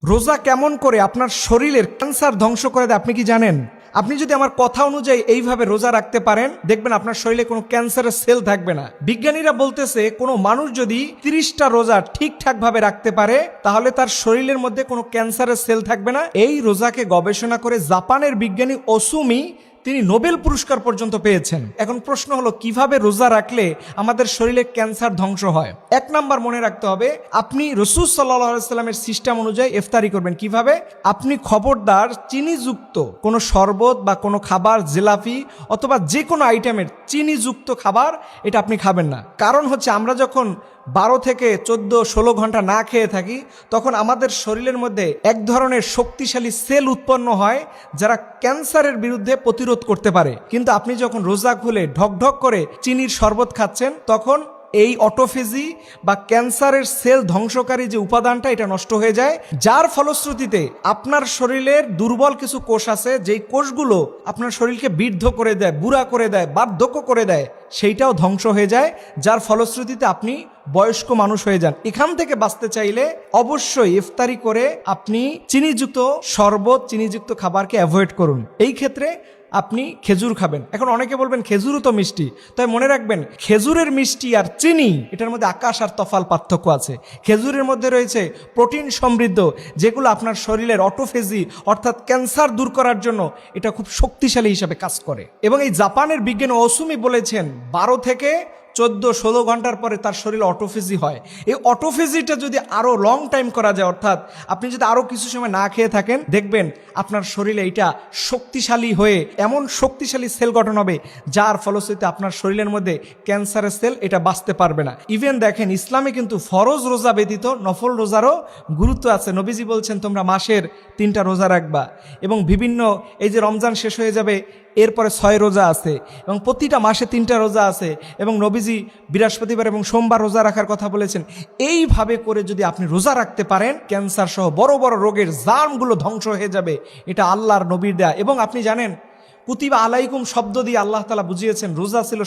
রোজা কেমন করে আপনার শরীরের ক্যান্সার ধ্বংস করে দেয় আপনি কি জানেন? আপনি যদি আমার কথা অনুযায়ী এইভাবে রোজা রাখতে পারেন, দেখবেন আপনার শরীরে কোনো ক্যান্সারের সেল থাকবে না। বিজ্ঞানীরা বলতেছে কোনো মানুষ যদি 30টা রোজা ঠিকঠাক ভাবে রাখতে পারে তাহলে তার শরীরের মধ্যে কোনো ক্যান্সারের সেল থাকবে না। এই রোজাকে গবেষণা করে জাপানের বিজ্ঞানী ওসুমি তিনি নোবেল পুরস্কার পর্যন্ত পেয়েছেন। এখন প্রশ্ন হলো কিভাবে রোজা রাখলে আমাদের শরীরে ক্যান্সার ধ্বংস হয়। 1 নাম্বার মনে রাখতে হবে, আপনি রাসূল সাল্লাল্লাহু আলাইহি সাল্লামের সিস্টেম অনুযায়ী ইফতারি করবেন। কিভাবে? আপনি খবরদার চিনিযুক্ত কোনো শরবত বা কোনো খাবার, জিলাপি অথবা যে কোনো আইটেমের চিনিযুক্ত খাবার এটা আপনি খাবেন না। কারণ হচ্ছে আমরা যখন 12 থেকে 14-16 ঘন্টা না খেয়ে থাকি তখন আমাদের শরীরের মধ্যে এক ধরনের শক্তিশালী সেল উৎপন্ন হয় যারা ক্যান্সারের বিরুদ্ধে প্রতিরোধ করতে পারে। কিন্তু আপনি যখন রোজা খুলে ঢকঢক করে চিনির শরবত খাচ্ছেন তখন এই অটোফেজি বা ক্যান্সারের সেল ধ্বংসকারী যে উপাদানটা এটা নষ্ট হয়ে যায়, যার ফলশ্রুতিতে আপনার শরীরের দুর্বল কিছু কোষ আছে যেই কোষগুলো আপনার শরীরকে বৃদ্ধ করে দেয়, বুড়া করে দেয়, বার্ধক্য করে দেয়, সেইটাও ধ্বংস হয়ে যায়, যার ফলশ্রুতিতে আপনি বয়স্ক মানুষ হয়ে যান। এখান থেকে বাঁচতে চাইলে অবশ্যই ইফতারি করে আপনি চিনিযুক্ত শরবত, চিনিযুক্ত খাবারকে অ্যাভয়েড করুন। এই ক্ষেত্রে আপনি খেজুর খাবেন। এখন অনেকে বলবেন খেজুরও তো মিষ্টি, তাই মনে রাখবেন খেজুরের মিষ্টি আর চিনি এটার মধ্যে আকাশ আর তফাল পার্থক্য আছে। খেজুরের মধ্যে রয়েছে প্রোটিন সমৃদ্ধ, যেগুলো আপনার শরীরের অটোফেজি অর্থাৎ ক্যান্সার দূর করার জন্য এটা খুব শক্তিশালী হিসাবে কাজ করে। এবং এই জাপানের বিজ্ঞানী ওসুমি বলেছেন 12 থেকে 14-16 ঘন্টার পরে তার শরীরে অটোফেজি হয়। এই অটোফেজিটা যদি আরো লং টাইম করা যায়, অর্থাৎ আপনি যদি আরো কিছু সময় না খেয়ে থাকেন, দেখবেন আপনার শরীরে এটা শক্তিশালী হয়ে এমন শক্তিশালী সেল গঠন হবে যার ফলশ্রুতিতে আপনার শরীরের মধ্যে ক্যান্সারের সেল এটা বাঁচতে পারবে না। ইভেন দেখেন ইসলামে কিন্তু ফরজ রোজা ব্যতীত নফল রোজারও গুরুত্ব আছে। নবীজি বলছেন তোমরা মাসের 3টা রোজা রাখবা, এবং বিভিন্ন এই যে রমজান শেষ হয়ে যাবে এরপরে 6 রোজা আছে, এবং প্রতিটা মাসে 3টা রোজা আছে, এবং নবীজি বৃহস্পতিবার এবং সোমবার রোজা রাখার কথা বলেছেন। এইভাবে করে যদি আপনি রোজা রাখতে পারেন, ক্যান্সার সহ বড় বড় রোগের জার্মগুলো ধ্বংস হয়ে যাবে। এটা আল্লাহর নবীর দেয়া। এবং আপনি জানেন কুতিবা আলাইকুম শব্দ দিয়ে আল্লাহ তাআলা বুঝিয়েছেন রোজা ছিল